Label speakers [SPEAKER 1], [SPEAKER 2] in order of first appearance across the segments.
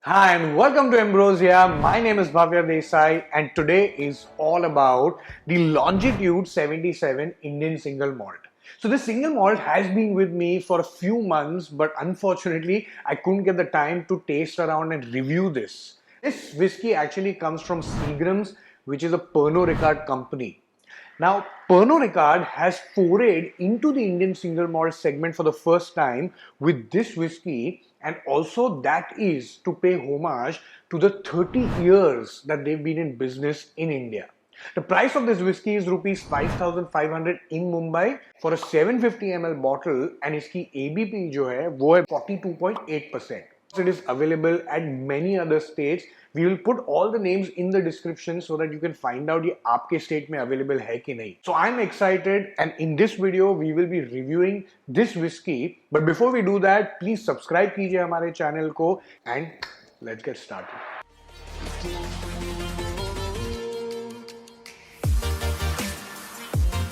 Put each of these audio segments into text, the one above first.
[SPEAKER 1] Hi and welcome to Ambrosia. My name is Bhavya Desai and today is all about the Longitude 77 Indian Single Malt. So this single malt has been with me for a few months, but unfortunately I couldn't get the time to taste around and review this. This whiskey actually comes from Seagrams, which is a Pernod Ricard company. Now, Pernod Ricard has forayed into the Indian single malt segment for the first time with this whiskey, and also that is to pay homage to the 30 years that they've been in business in India. The price of this whiskey is rupees 5,500 in Mumbai for a 750 ml bottle, and इसकी ABP जो है वो है 42.8%. It is available at many other states. We will put all the names in the description so that you can find out ये आपके state में available है कि नहीं. So I'm excited, and in this video we will be reviewing this whiskey. But before we do that, please subscribe कीजिए हमारे channel को and let's get started.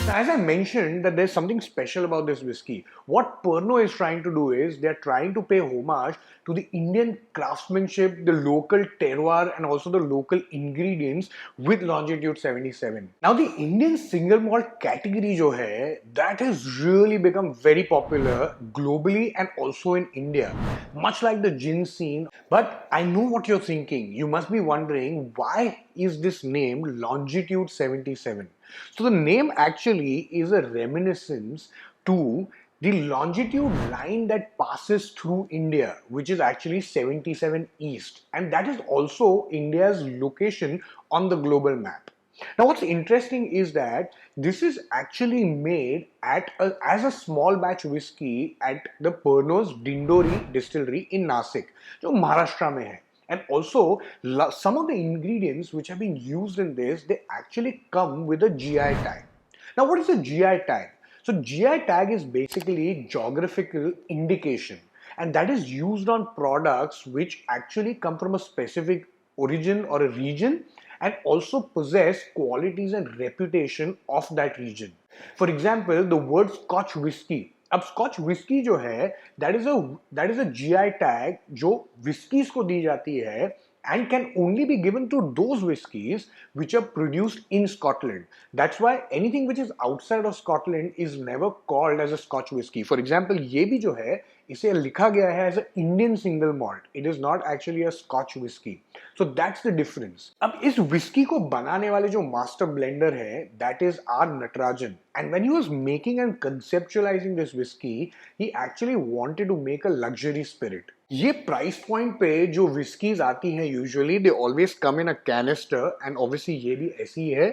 [SPEAKER 1] Now, as I mentioned that there's something special about this whiskey. What Pernod is trying to do is they're trying to pay homage to the Indian craftsmanship, the local terroir and also the local ingredients with Longitude 77. Now the Indian single malt category jo hai, that has really become very popular globally and also in India, much like the gin scene. But I know what you're thinking. You must be wondering, why is this name Longitude 77? So the name actually is a reminiscence to the longitude line that passes through India, which is actually 77 East, and that is also India's location on the global map. Now what's interesting is that this is actually made as a small batch whiskey at the Pernod's Dindori distillery in Nasik, जो महाराष्ट्र में है. And also, some of the ingredients which have been used in this, they actually come with a GI tag. Now, what is a GI tag? So, GI tag is basically geographical indication, and that is used on products which actually come from a specific origin or a region and also possess qualities and reputation of that region. For example, the word Scotch whiskey. अब scotch whisky जो है that is a GI tag जो whiskeys को दी जाती है and can only be given to those whiskies which are produced in Scotland. That's why anything which is outside of Scotland is never called as a Scotch whiskey. For example, ये भी जो है इसे लिखा गया है as a Indian single malt. It is not actually a Scotch whiskey. So that's the difference. अब इस whiskey को बनाने वाले जो master blender है, that is R. Natarajan. And when he was making and conceptualizing this whiskey, he actually wanted to make a luxury spirit. ये price point पे जो विस्कीज आती हैं usually they always come in a canister, and obviously ये भी ऐसी है.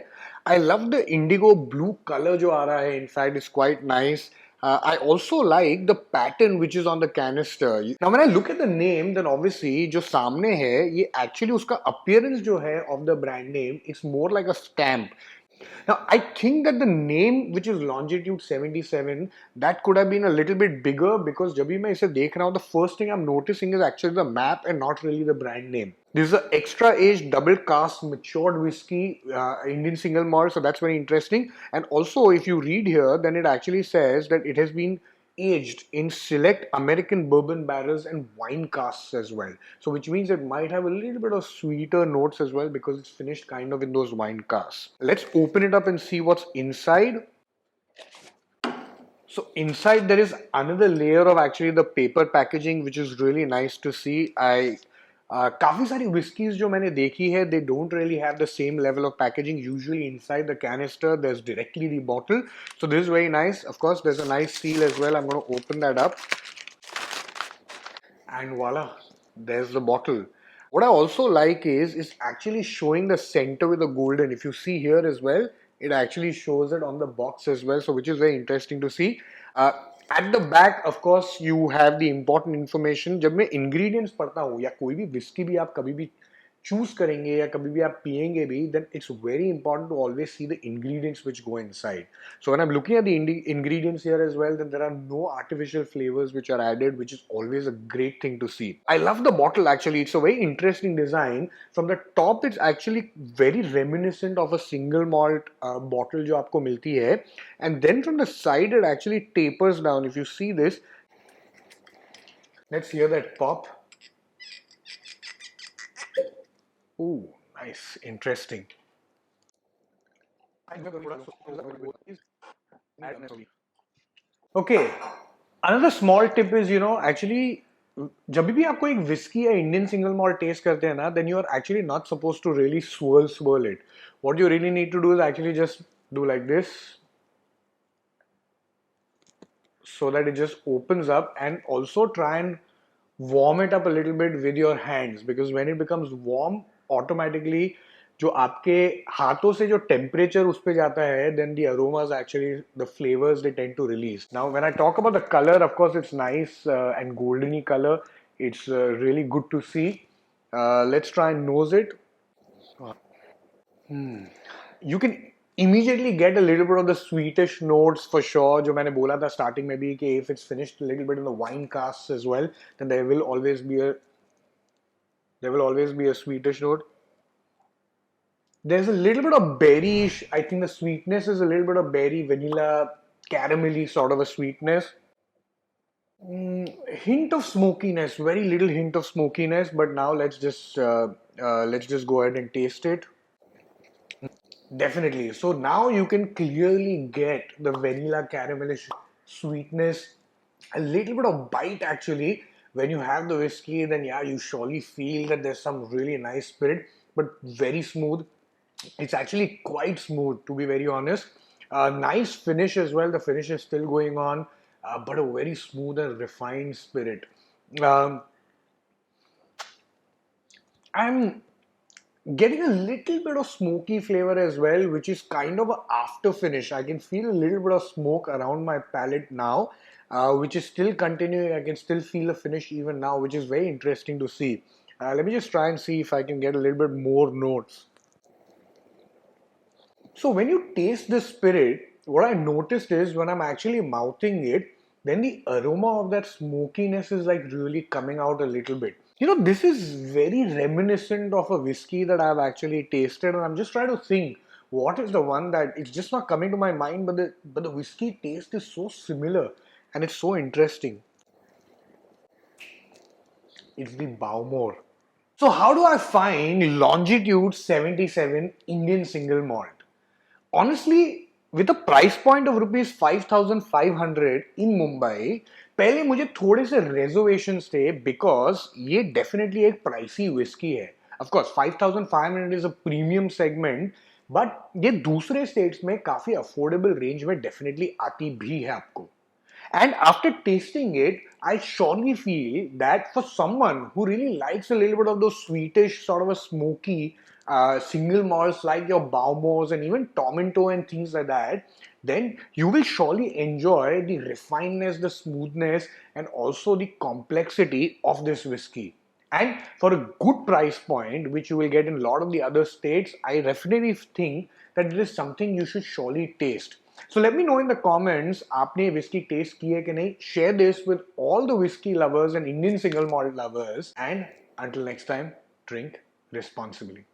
[SPEAKER 1] I love the Indigo blue colour जो आ रहा है. In fact it's quite nice. I also like the pattern which is on the canister. Now when I look at the name, then obviously जो सामने है ये actually उसका appearance जो है of the brand name, it's more like a stamp. Now, I think that the name, which is Longitude 77, that could have been a little bit bigger, because जब भी मैं इसे देख रहा हूँ, the first thing I'm noticing is actually the map and not really the brand name. This is an extra aged double cask matured whiskey, Indian single malt, so that's very interesting. And also, if you read here, then it actually says that it has been aged in select American bourbon barrels and wine casks as well. So which means it might have a little bit of sweeter notes as well, because it's finished kind of in those wine casks. Let's open it up and see what's inside. So inside there is another layer of actually the paper packaging, which is really nice to see. काफ़ी सारी whiskies जो मैंने देखी है, they don't really have the same level of packaging. Usually inside the canister there's directly the bottle. So this is very nice. Of course there's a nice seal as well. I'm going to open that up. And voila, there's the bottle. What I also like is actually showing the center with the golden. If you see here as well, it actually shows it on the box as well, so which is very interesting to see. At the back, of course, you have the important information. जब मैं ingredients पढ़ता हूँ या कोई भी whiskey भी आप कभी भी choose करेंगे या कभी भी आप पिएंगे भी, then it's very important to always see the ingredients which go inside. So when I'm looking at the ingredients here as well, then there are no artificial flavors which are added, which is always a great thing to see. I love the bottle actually. It's a very interesting design. From the top, it's actually very reminiscent of a single malt bottle जो आपको मिलती है. And then from the side, it actually tapers down. If you see this, let's hear that pop. Ooh, nice, interesting. Okay, another small tip is, actually, जब भी आपको एक whiskey या Indian single malt taste करते हैं ना, then you are actually not supposed to really swirl it. What you really need to do is actually just do like this, so that it just opens up, and also try and warm it up a little bit with your hands, because when it becomes warm, automatically जो आपके हाथों से जो temperature उस पे जाता है, then the aromas actually, the flavors, they tend to release. Now when I talk about the color, of course it's nice and goldeny color. It's really good to see. Let's try and nose it. You can immediately get a little bit of the sweetish notes for sure. जो मैंने बोला था starting में भी कि if it's finished a little bit in the wine casks as well, then there will always be a sweetish note. There's a little bit of berryish. I think the sweetness is a little bit of berry, vanilla, caramelly sort of a sweetness. Hint of smokiness, very little hint of smokiness. But now let's just go ahead and taste it. Definitely. So now you can clearly get the vanilla caramelish sweetness, a little bit of bite actually. When you have the whiskey, then yeah, you surely feel that there's some really nice spirit, but very smooth. It's actually quite smooth, to be very honest. Nice finish as well. The finish is still going on, but a very smooth and refined spirit. Um, I'm getting a little bit of smoky flavor as well, which is kind of a after finish. I can feel a little bit of smoke around my palate now, which is still continuing. I can still feel a finish even now, which is very interesting to see. Let me just try and see if I can get a little bit more notes. So when you taste the spirit, what I noticed is when I'm actually mouthing it, then the aroma of that smokiness is like really coming out a little bit. This is very reminiscent of a whiskey that I've actually tasted, and I'm just trying to think what is the one that it's just not coming to my mind, but the whiskey taste is so similar and it's so interesting. It's the Bowmore. So how do I find Longitude 77 Indian Single Malt? Honestly, with a price point of rupees 5,500 in Mumbai, पहले मुझे थोड़े से reservations थे, because ये definitely एक pricey whiskey है. Of course, 5,500 is a premium segment, but ये दूसरे states में काफी affordable range में definitely आती भी है आपको. And after tasting it, I surely feel that for someone who really likes a little bit of those sweetish, sort of a smoky single malts like your Baumos and even Tominto and things like that, then you will surely enjoy the refinedness, the smoothness, and also the complexity of this whiskey. And for a good price point, which you will get in a lot of the other states, I definitely think that it is something you should surely taste. So let me know in the comments, आपने whiskey taste की है कि नहीं? Share this with all the whiskey lovers and Indian single malt lovers. And until next time, drink responsibly.